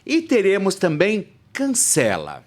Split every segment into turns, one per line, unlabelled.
E teremos também cancela.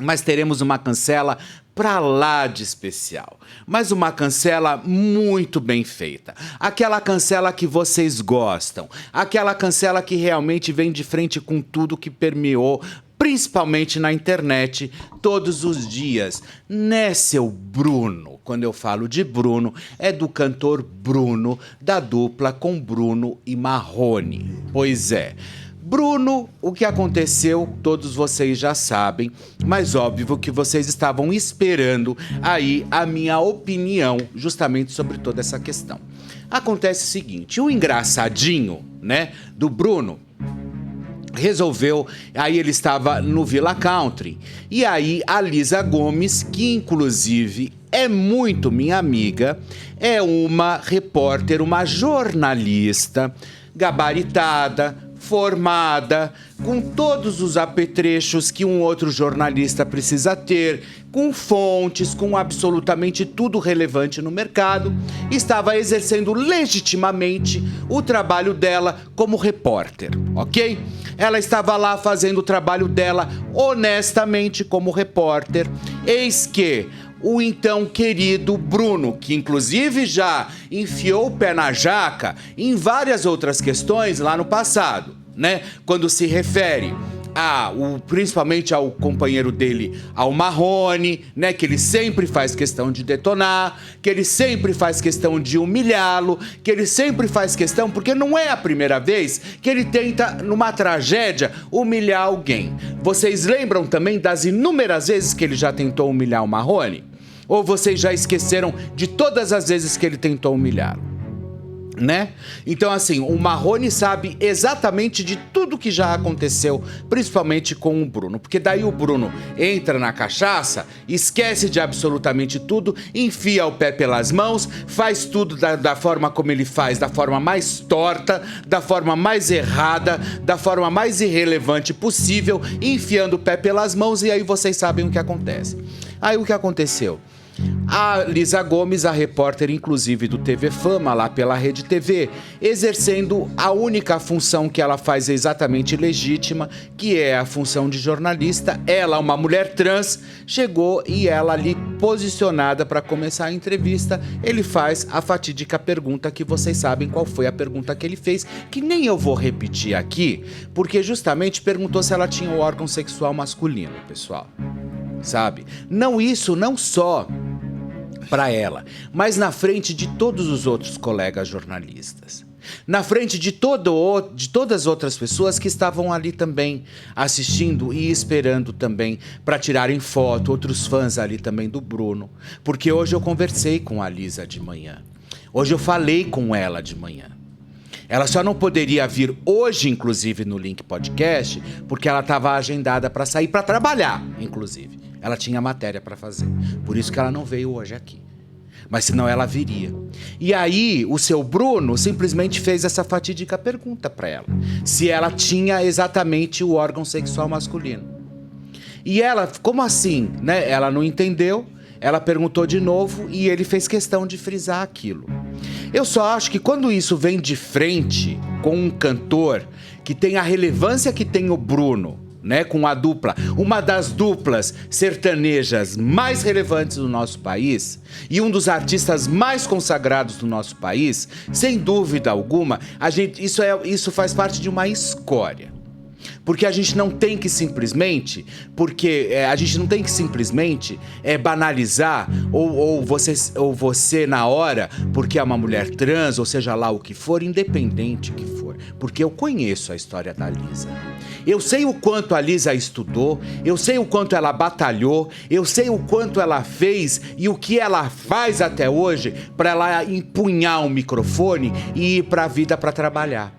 Mas teremos uma cancela pra lá de especial. Mas uma cancela muito bem feita. Aquela cancela que vocês gostam. Aquela cancela que realmente vem de frente com tudo que permeou, principalmente na internet, todos os dias. Né, seu Bruno? Quando eu falo de Bruno, é do cantor Bruno, da dupla com Bruno e Marrone. Pois é. Bruno, o que aconteceu, todos vocês já sabem, mas óbvio que vocês estavam esperando aí a minha opinião justamente sobre toda essa questão. Acontece o seguinte, o engraçadinho, né, do Bruno, resolveu, aí ele estava no Villa Country, e aí a Lisa Gomes, que inclusive é muito minha amiga, é uma repórter, uma jornalista gabaritada, formada, com todos os apetrechos que um outro jornalista precisa ter, com fontes, com absolutamente tudo relevante no mercado, estava exercendo legitimamente o trabalho dela como repórter, ok? Ela estava lá fazendo o trabalho dela honestamente como repórter, eis que o então querido Bruno, que inclusive já enfiou o pé na jaca em várias outras questões lá no passado, né? Quando se refere principalmente ao companheiro dele, ao Marrone, né? Que ele sempre faz questão de detonar, que ele sempre faz questão de humilhá-lo, que ele sempre faz questão, porque não é a primeira vez que ele tenta, numa tragédia, humilhar alguém. Vocês lembram também das inúmeras vezes que ele já tentou humilhar o Marrone? Ou vocês já esqueceram de todas as vezes que ele tentou humilhá-lo, né? Então, assim, o Marrone sabe exatamente de tudo que já aconteceu, principalmente com o Bruno. Porque daí o Bruno entra na cachaça, esquece de absolutamente tudo, enfia o pé pelas mãos, faz tudo da forma como ele faz, da forma mais torta, da forma mais errada, da forma mais irrelevante possível, enfiando o pé pelas mãos, e aí vocês sabem o que acontece. Aí o que aconteceu? A Lisa Gomes, a repórter inclusive do TV Fama, lá pela Rede TV, exercendo a única função que ela faz exatamente legítima, que é a função de jornalista. Ela, uma mulher trans, chegou e ela ali posicionada para começar a entrevista, ele faz a fatídica pergunta que vocês sabem qual foi a pergunta que ele fez, que nem eu vou repetir aqui, porque justamente perguntou se ela tinha o órgão sexual masculino, pessoal. Sabe? Não só para ela, mas na frente de todos os outros colegas jornalistas. Na frente de todas as outras pessoas que estavam ali também assistindo e esperando também para tirarem foto, outros fãs ali também do Bruno. Porque hoje eu conversei com a Lisa de manhã. Hoje eu falei com ela de manhã. Ela só não poderia vir hoje, inclusive, no Link Podcast, porque ela estava agendada para sair para trabalhar, inclusive. Ela tinha matéria para fazer. Por isso que ela não veio hoje aqui. Mas senão ela viria. E aí, o seu Bruno simplesmente fez essa fatídica pergunta para ela. Se ela tinha exatamente o órgão sexual masculino. E ela, como assim, né? Ela não entendeu. Ela perguntou de novo e ele fez questão de frisar aquilo. Eu só acho que quando isso vem de frente com um cantor que tem a relevância que tem o Bruno, né, com a dupla, uma das duplas sertanejas mais relevantes do nosso país e um dos artistas mais consagrados do nosso país, sem dúvida alguma, isso faz parte de uma escória. Porque a gente não tem que simplesmente, banalizar ou você na hora, porque é uma mulher trans, ou seja lá o que for, independente que for. Porque eu conheço a história da Lisa. Eu sei o quanto a Lisa estudou, eu sei o quanto ela batalhou, eu sei o quanto ela fez e o que ela faz até hoje para ela empunhar um microfone e ir para a vida para trabalhar.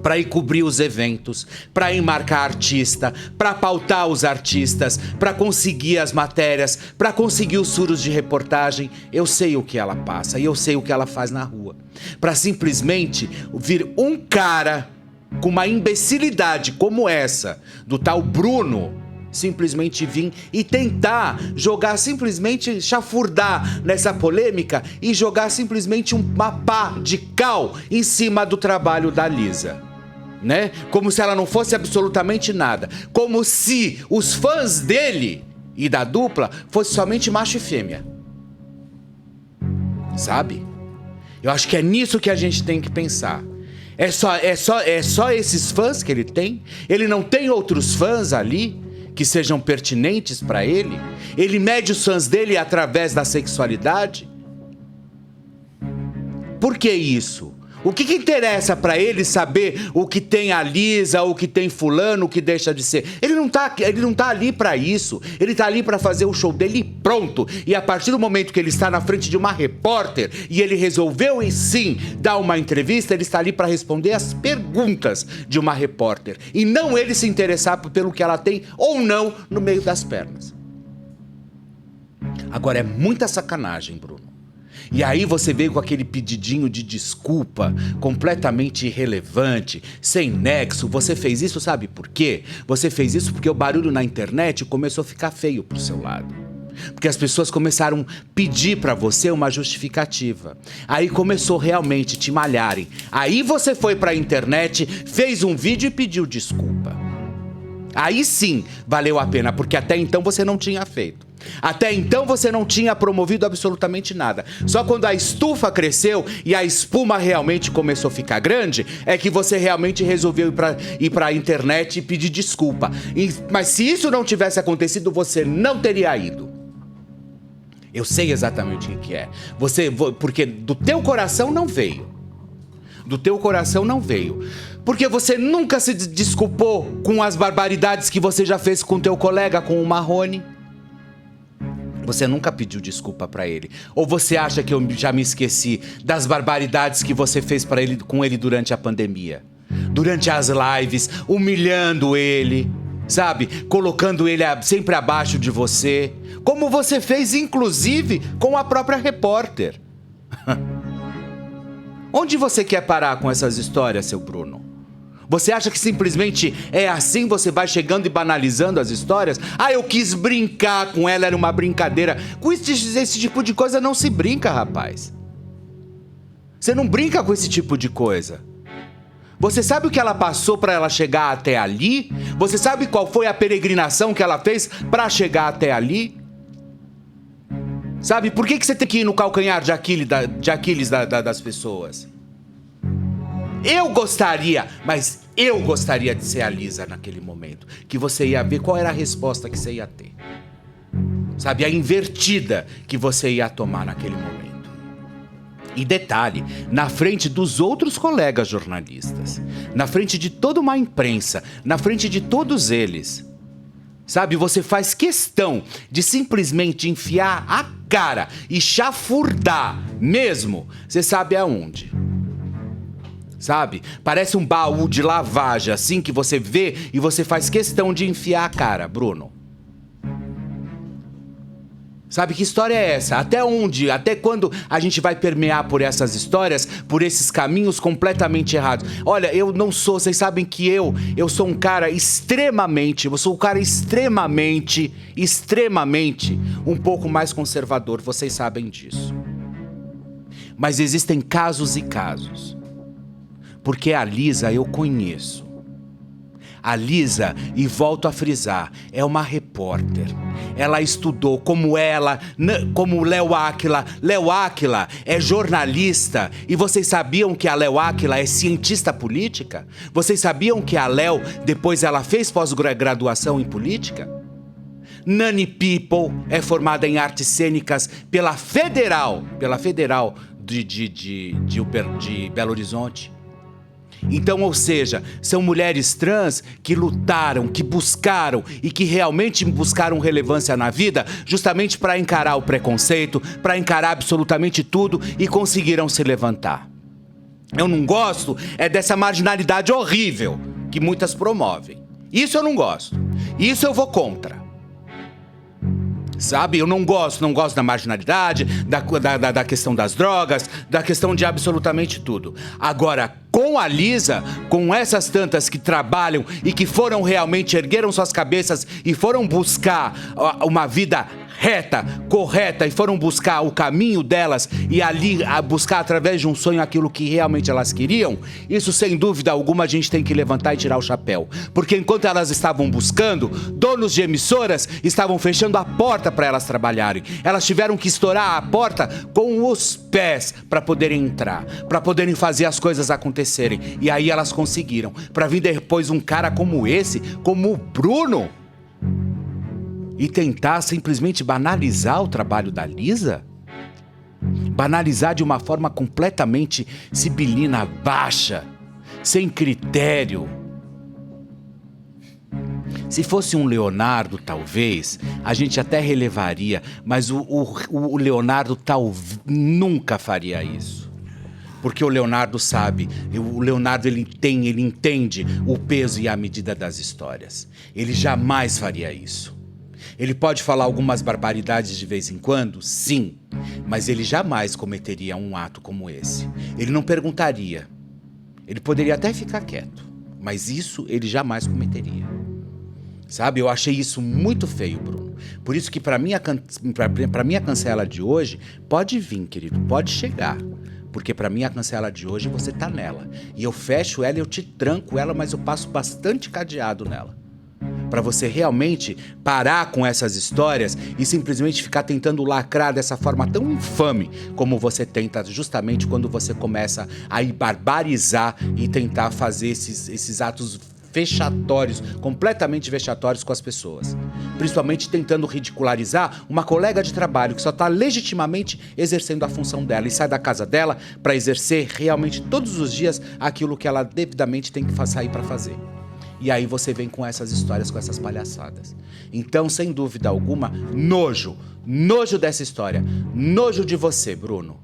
Para ir cobrir os eventos, para ir marcar artista, para pautar os artistas, para conseguir as matérias, para conseguir os furos de reportagem. Eu sei o que ela passa e eu sei o que ela faz na rua. Para simplesmente vir um cara com uma imbecilidade como essa, do tal Bruno, simplesmente vir e tentar jogar, simplesmente chafurdar nessa polêmica e jogar simplesmente uma pá de cal em cima do trabalho da Lisa. né? Como se ela não fosse absolutamente nada. Como se os fãs dele e da dupla fossem somente macho e fêmea. Sabe? Eu acho que é nisso que a gente tem que pensar. É só esses fãs que ele tem? Ele não tem outros fãs ali que sejam pertinentes para ele? Ele mede os fãs dele através da sexualidade? Por que isso? O que interessa para ele saber o que tem a Lisa, o que tem fulano, o que deixa de ser? Ele não tá ali para isso. Ele tá ali para fazer o show dele e pronto. E a partir do momento que ele está na frente de uma repórter e ele resolveu sim dar uma entrevista, ele está ali para responder as perguntas de uma repórter. E não ele se interessar pelo que ela tem ou não no meio das pernas. Agora é muita sacanagem, Bruno. E aí você veio com aquele pedidinho de desculpa completamente irrelevante, sem nexo. Você fez isso, sabe por quê? Você fez isso porque o barulho na internet começou a ficar feio pro seu lado. Porque as pessoas começaram a pedir pra você uma justificativa. Aí começou realmente a te malharem. Aí você foi pra internet, fez um vídeo e pediu desculpa. Aí sim valeu a pena, porque até então você não tinha feito. Até então você não tinha promovido absolutamente nada. Só quando a estufa cresceu e a espuma realmente começou a ficar grande, é que você realmente resolveu ir pra internet e pedir desculpa. Mas se isso não tivesse acontecido, você não teria ido. Eu sei exatamente o que é. Porque do teu coração não veio. Do teu coração não veio. Porque você nunca se desculpou com as barbaridades que você já fez com teu colega, com o Marrone. Você nunca pediu desculpa pra ele. Ou você acha que eu já me esqueci das barbaridades que você fez com ele durante a pandemia? Durante as lives, humilhando ele, sabe? Colocando ele sempre abaixo de você. Como você fez, inclusive, com a própria repórter. Onde você quer parar com essas histórias, seu Bruno? Você acha que simplesmente é assim, você vai chegando e banalizando as histórias? Ah, eu quis brincar com ela, era uma brincadeira. Com esse tipo de coisa não se brinca, rapaz. Você não brinca com esse tipo de coisa. Você sabe o que ela passou para ela chegar até ali? Você sabe qual foi a peregrinação que ela fez para chegar até ali? Sabe, por que você tem que ir no calcanhar de Aquiles das pessoas? Eu gostaria de ser a Lisa naquele momento. Que você ia ver qual era a resposta que você ia ter. Sabe, a invertida que você ia tomar naquele momento. E detalhe, na frente dos outros colegas jornalistas, na frente de toda uma imprensa, na frente de todos eles. Sabe, você faz questão de simplesmente enfiar a cara e chafurdar mesmo, você sabe aonde. Sabe? Parece um baú de lavagem, assim, que você vê e você faz questão de enfiar a cara, Bruno. Sabe, que história é essa? Até onde, até quando a gente vai permear por essas histórias, por esses caminhos completamente errados? Olha, eu não sou, vocês sabem que eu sou um cara extremamente um pouco mais conservador, vocês sabem disso. Mas existem casos e casos. Porque a Lisa eu conheço. A Lisa, e volto a frisar, é uma repórter. Ela estudou como o Léo Áquila. Léo Áquila é jornalista. E vocês sabiam que a Léo Áquila é cientista política? Vocês sabiam que a Léo, depois ela fez pós-graduação em política? Nani People é formada em artes cênicas pela Federal de Belo Horizonte. Então, ou seja, são mulheres trans que lutaram, que buscaram e que realmente buscaram relevância na vida justamente para encarar o preconceito, para encarar absolutamente tudo e conseguiram se levantar. Eu não gosto dessa marginalidade horrível que muitas promovem. Isso eu não gosto. Isso eu vou contra. Sabe, eu não gosto da marginalidade, da questão das drogas, da questão de absolutamente tudo. Agora, com a Lisa, com essas tantas que trabalham e que foram realmente, ergueram suas cabeças e foram buscar uma vida reta, correta, e foram buscar o caminho delas e ali buscar através de um sonho aquilo que realmente elas queriam, isso sem dúvida alguma a gente tem que levantar e tirar o chapéu. Porque enquanto elas estavam buscando, donos de emissoras estavam fechando a porta para elas trabalharem. Elas tiveram que estourar a porta com os pés para poderem entrar, para poderem fazer as coisas acontecerem. E aí elas conseguiram. Para vir depois um cara como esse, como o Bruno, e tentar simplesmente banalizar o trabalho da Lisa? Banalizar de uma forma completamente sibilina, baixa, sem critério. Se fosse um Leonardo, talvez, a gente até relevaria, mas o Leonardo nunca faria isso. Porque o Leonardo sabe, o Leonardo ele entende o peso e a medida das histórias. Ele jamais faria isso. Ele pode falar algumas barbaridades de vez em quando, sim, mas ele jamais cometeria um ato como esse. Ele não perguntaria. Ele poderia até ficar quieto, mas isso ele jamais cometeria. Sabe, eu achei isso muito feio, Bruno. Por isso que para minha cancela de hoje, pode vir, querido, pode chegar. Porque para mim a cancela de hoje você tá nela. E eu fecho ela e eu te tranco ela, mas eu passo bastante cadeado nela. Para você realmente parar com essas histórias e simplesmente ficar tentando lacrar dessa forma tão infame como você tenta justamente quando você começa a ir barbarizar e tentar fazer esses atos vexatórios, completamente vexatórios com as pessoas. Principalmente tentando ridicularizar uma colega de trabalho que só está legitimamente exercendo a função dela e sai da casa dela para exercer realmente todos os dias aquilo que ela devidamente tem que sair para fazer. E aí você vem com essas histórias, com essas palhaçadas. Então, sem dúvida alguma, nojo dessa história, nojo de você, Bruno.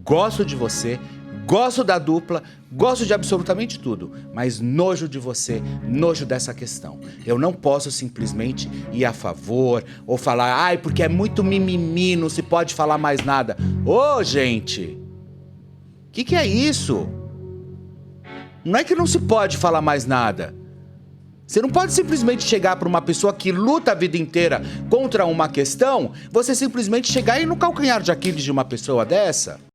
Gosto de você, gosto da dupla, gosto de absolutamente tudo, mas nojo de você, nojo dessa questão. Eu não posso simplesmente ir a favor ou falar, ai, porque é muito mimimi, não se pode falar mais nada. Ô, gente, que é isso? Não é que não se pode falar mais nada. Você não pode simplesmente chegar para uma pessoa que luta a vida inteira contra uma questão, você simplesmente chegar e ir no calcanhar de Aquiles de uma pessoa dessa.